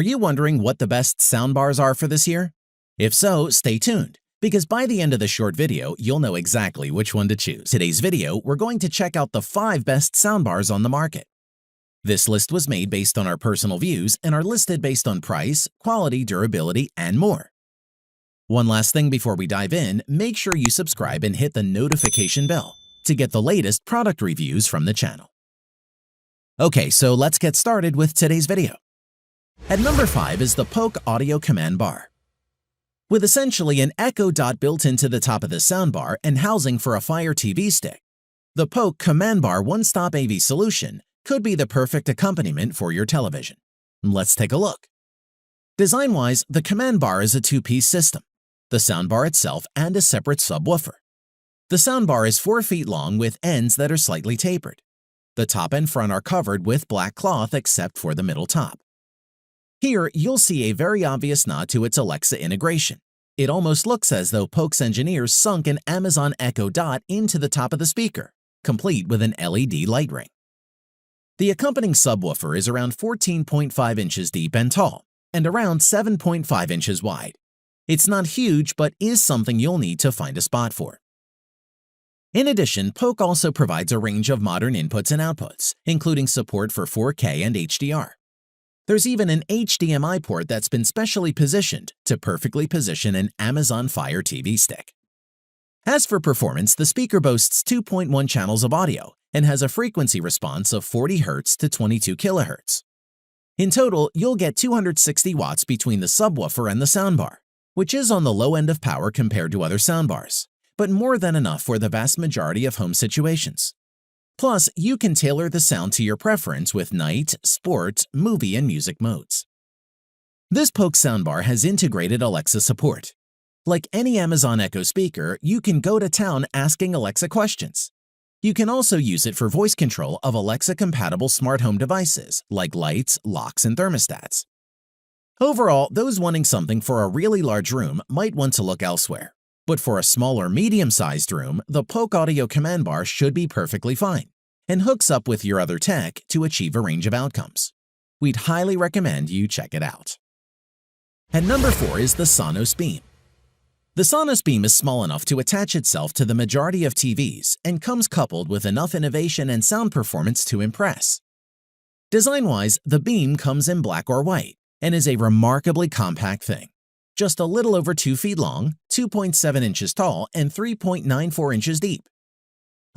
Are you wondering what the best soundbars are for this year? If so, stay tuned, because by the end of the short video, you'll know exactly which one to choose. Today's video, we're going to check out the 5 best soundbars on the market. This list was made based on our personal views and are listed based on price, quality, durability, and more. One last thing before we dive in, make sure you subscribe and hit the notification bell to get the latest product reviews from the channel. Okay, so let's get started with today's video. At number 5 is the Polk Audio Command Bar. With essentially an echo dot built into the top of the soundbar and housing for a Fire TV stick, the Polk Command Bar one-stop AV solution could be the perfect accompaniment for your television. Let's take a look. Design-wise, the Command Bar is a 2-piece system, the soundbar itself and a separate subwoofer. The soundbar is 4 feet long with ends that are slightly tapered. The top and front are covered with black cloth except for the middle top. Here, you'll see a very obvious nod to its Alexa integration. It almost looks as though Polk's engineers sunk an Amazon Echo Dot into the top of the speaker, complete with an LED light ring. The accompanying subwoofer is around 14.5 inches deep and tall, and around 7.5 inches wide. It's not huge, but is something you'll need to find a spot for. In addition, Polk also provides a range of modern inputs and outputs, including support for 4K and HDR. There's even an HDMI port that's been specially positioned to perfectly position an Amazon Fire TV stick. As for performance, the speaker boasts 2.1 channels of audio and has a frequency response of 40 Hz to 22 kHz. In total, you'll get 260 watts between the subwoofer and the soundbar, which is on the low end of power compared to other soundbars, but more than enough for the vast majority of home situations. Plus, you can tailor the sound to your preference with night, sport, movie, and music modes. This Polk soundbar has integrated Alexa support. Like any Amazon Echo speaker, you can go to town asking Alexa questions. You can also use it for voice control of Alexa-compatible smart home devices like lights, locks, and thermostats. Overall, those wanting something for a really large room might want to look elsewhere. But for a small or medium-sized room, the Polk Audio Command Bar should be perfectly fine and hooks up with your other tech to achieve a range of outcomes. We'd highly recommend you check it out. At number 4 is the Sonos Beam. The Sonos Beam is small enough to attach itself to the majority of TVs and comes coupled with enough innovation and sound performance to impress. Design-wise, the Beam comes in black or white and is a remarkably compact thing. Just a little over 2 feet long, 2.7 inches tall, and 3.94 inches deep.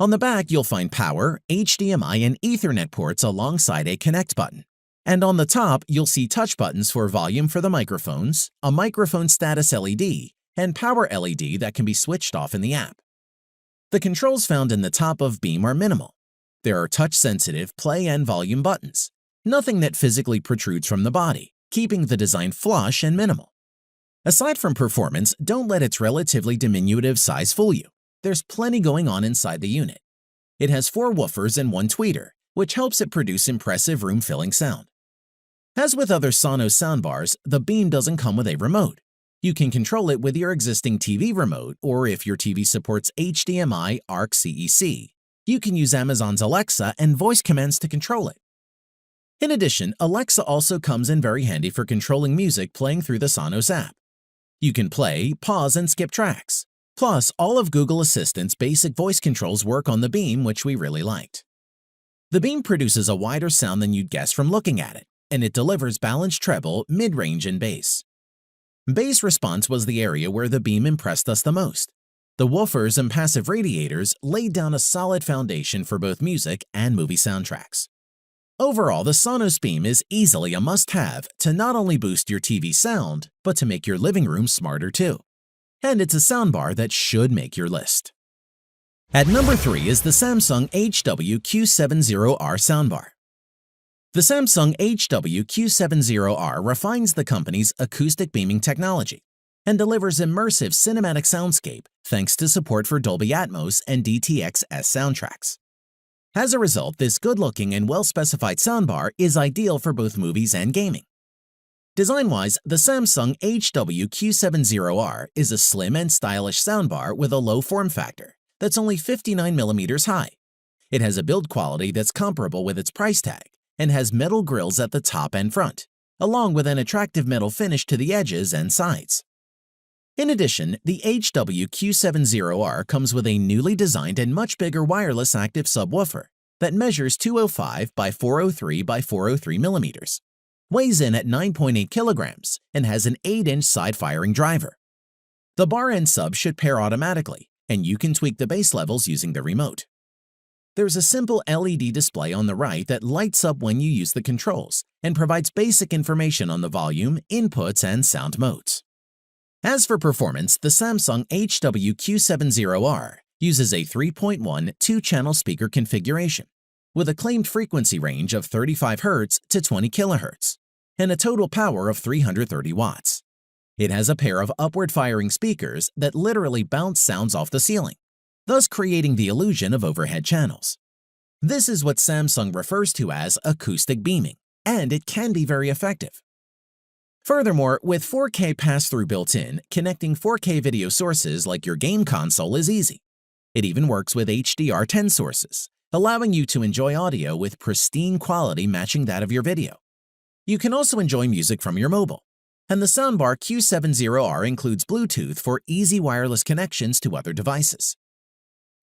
On the back, you'll find power, HDMI, and Ethernet ports alongside a connect button. And on the top, you'll see touch buttons for volume for the microphones, a microphone status LED, and power LED that can be switched off in the app. The controls found in the top of Beam are minimal. There are touch-sensitive play and volume buttons, nothing that physically protrudes from the body, keeping the design flush and minimal. Aside from performance, don't let its relatively diminutive size fool you. There's plenty going on inside the unit. It has 4 woofers and 1 tweeter, which helps it produce impressive room-filling sound. As with other Sonos soundbars, the Beam doesn't come with a remote. You can control it with your existing TV remote, or if your TV supports HDMI ARC CEC, you can use Amazon's Alexa and voice commands to control it. In addition, Alexa also comes in very handy for controlling music playing through the Sonos app. You can play, pause, and skip tracks. Plus, all of Google Assistant's basic voice controls work on the Beam, which we really liked. The Beam produces a wider sound than you'd guess from looking at it, and it delivers balanced treble, mid-range, and bass. Bass response was the area where the Beam impressed us the most. The woofers and passive radiators laid down a solid foundation for both music and movie soundtracks. Overall, the Sonos Beam is easily a must-have to not only boost your TV sound, but to make your living room smarter too. And it's a soundbar that should make your list. At number 3 is the Samsung HW-Q70R soundbar. The Samsung HW-Q70R refines the company's acoustic beaming technology and delivers immersive cinematic soundscape thanks to support for Dolby Atmos and DTX-S soundtracks. As a result, this good-looking and well-specified soundbar is ideal for both movies and gaming. Design-wise, the Samsung HW-Q70R is a slim and stylish soundbar with a low form factor that's only 59 mm high. It has a build quality that's comparable with its price tag and has metal grills at the top and front, along with an attractive metal finish to the edges and sides. In addition, the HWQ70R comes with a newly designed and much bigger wireless active subwoofer that measures 205 by 403 by 403 millimeters, weighs in at 9.8 kilograms, and has an 8-inch side-firing driver. The bar and sub should pair automatically, and you can tweak the bass levels using the remote. There's a simple LED display on the right that lights up when you use the controls and provides basic information on the volume, inputs, and sound modes. As for performance, the Samsung HWQ70R uses a 3.1 2-channel speaker configuration with a claimed frequency range of 35 Hz to 20 kHz and a total power of 330 watts. It has a pair of upward-firing speakers that literally bounce sounds off the ceiling, thus creating the illusion of overhead channels. This is what Samsung refers to as acoustic beaming, and it can be very effective. Furthermore, with 4K pass-through built in, connecting 4K video sources like your game console is easy. It even works with HDR10 sources, allowing you to enjoy audio with pristine quality matching that of your video. You can also enjoy music from your mobile, and the Soundbar Q70R includes Bluetooth for easy wireless connections to other devices.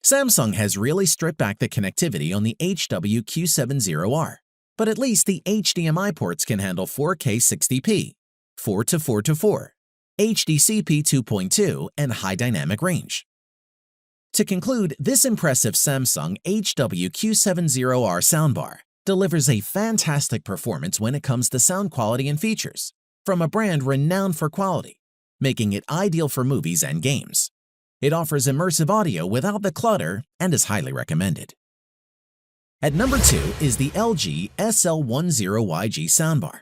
Samsung has really stripped back the connectivity on the HWQ70R, but at least the HDMI ports can handle 4K 60p, 4:4:4, HDCP 2.2, and high dynamic range. To conclude, this impressive Samsung HWQ70R soundbar delivers a fantastic performance when it comes to sound quality and features, from a brand renowned for quality, making it ideal for movies and games. It offers immersive audio without the clutter and is highly recommended. At number 2 is the LG SL10YG soundbar.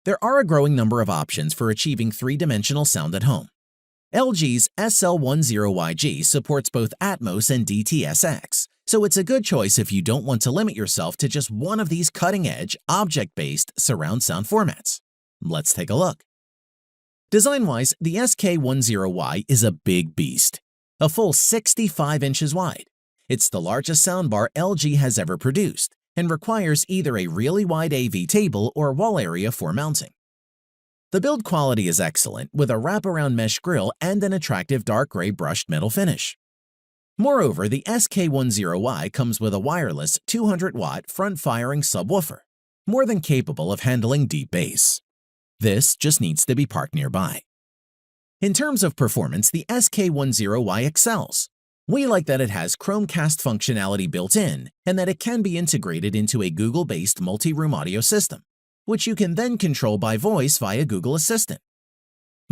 There are a growing number of options for achieving three-dimensional sound at home. LG's SL10YG supports both Atmos and DTS:X, so it's a good choice if you don't want to limit yourself to just one of these cutting-edge, object-based surround sound formats. Let's take a look. Design-wise, the SK10Y is a big beast, a full 65 inches wide. It's the largest soundbar LG has ever produced and requires either a really wide AV table or wall area for mounting. The build quality is excellent, with a wraparound mesh grille and an attractive dark gray brushed metal finish. Moreover, the SK10Y comes with a wireless 200-watt front-firing subwoofer, more than capable of handling deep bass. This just needs to be parked nearby. In terms of performance, the SK10Y excels. We like that it has Chromecast functionality built in and that it can be integrated into a Google-based multi-room audio system, which you can then control by voice via Google Assistant.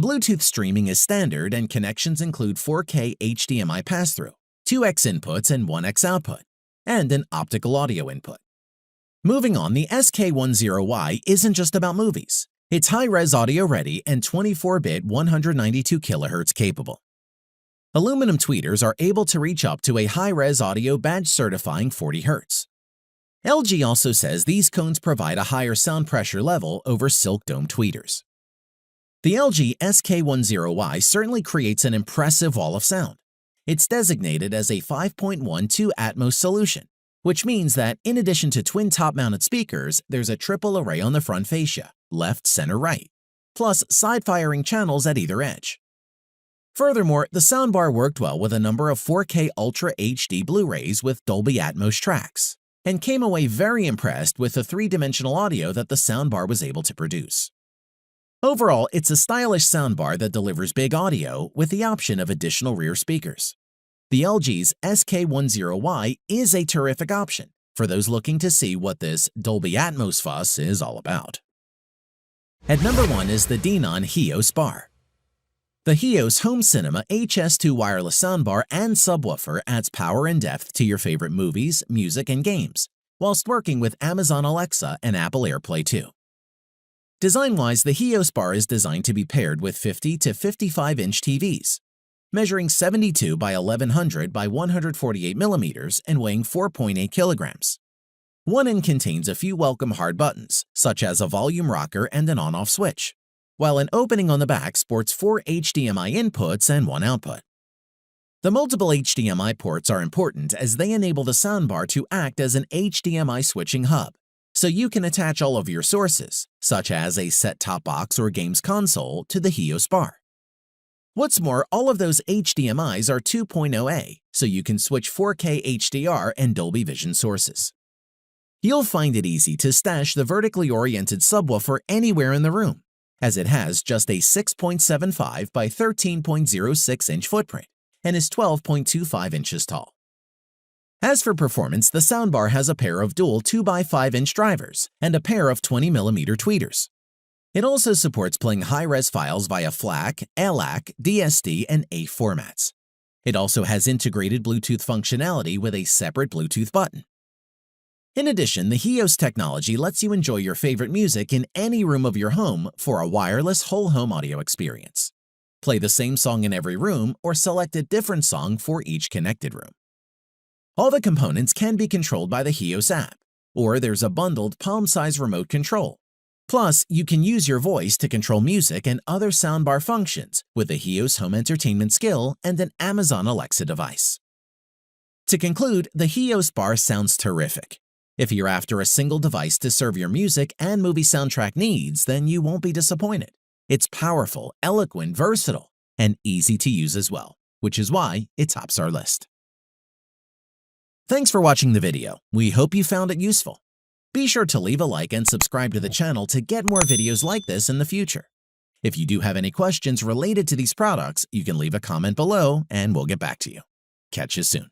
Bluetooth streaming is standard and connections include 4K HDMI pass-through, 2x inputs and 1x output, and an optical audio input. Moving on, the SK10Y isn't just about movies. It's high-res audio ready and 24-bit 192 kHz capable. Aluminum tweeters are able to reach up to a high-res audio badge certifying 40 Hz. LG also says these cones provide a higher sound pressure level over silk dome tweeters. The LG SK10Y certainly creates an impressive wall of sound. It's designated as a 5.12 Atmos solution, which means that in addition to twin top-mounted speakers, there's a triple array on the front fascia, left, center, right, plus side-firing channels at either edge. Furthermore, the soundbar worked well with a number of 4K Ultra HD Blu-rays with Dolby Atmos tracks, and came away very impressed with the three-dimensional audio that the soundbar was able to produce. Overall, it's a stylish soundbar that delivers big audio with the option of additional rear speakers. The LG's SK10Y is a terrific option for those looking to see what this Dolby Atmos fuss is all about. At number 1 is the Denon HEOS Bar. The HEOS HomeCinema HS2 wireless soundbar and subwoofer adds power and depth to your favorite movies, music, and games, whilst working with Amazon Alexa and Apple AirPlay 2. Design-wise, the HEOS bar is designed to be paired with 50 to 55-inch TVs, measuring 72 by 1100 by 148 millimeters and weighing 4.8 kilograms. One end contains a few welcome hard buttons, such as a volume rocker and an on-off switch, while an opening on the back sports 4 HDMI inputs and 1 output. The multiple HDMI ports are important as they enable the soundbar to act as an HDMI switching hub, so you can attach all of your sources, such as a set-top box or games console, to the HEOS bar. What's more, all of those HDMIs are 2.0A, so you can switch 4K HDR and Dolby Vision sources. You'll find it easy to stash the vertically oriented subwoofer anywhere in the room, as it has just a 6.75 by 13.06 inch footprint and is 12.25 inches tall. As for performance, the soundbar has a pair of dual 2x5 inch drivers and a pair of 20mm tweeters. It also supports playing high-res files via FLAC, LAC, DSD, and AV formats. It also has integrated Bluetooth functionality with a separate Bluetooth button. In addition, the HEOS technology lets you enjoy your favorite music in any room of your home for a wireless whole home audio experience. Play the same song in every room or select a different song for each connected room. All the components can be controlled by the HEOS app, or there's a bundled palm-size remote control. Plus, you can use your voice to control music and other soundbar functions with the HEOS Home Entertainment skill and an Amazon Alexa device. To conclude, the HEOS bar sounds terrific. If you're after a single device to serve your music and movie soundtrack needs, then you won't be disappointed. It's powerful, eloquent, versatile, and easy to use as well, which is why it tops our list. Thanks for watching the video. We hope you found it useful. Be sure to leave a like and subscribe to the channel to get more videos like this in the future. If you do have any questions related to these products, you can leave a comment below and we'll get back to you. Catch you soon.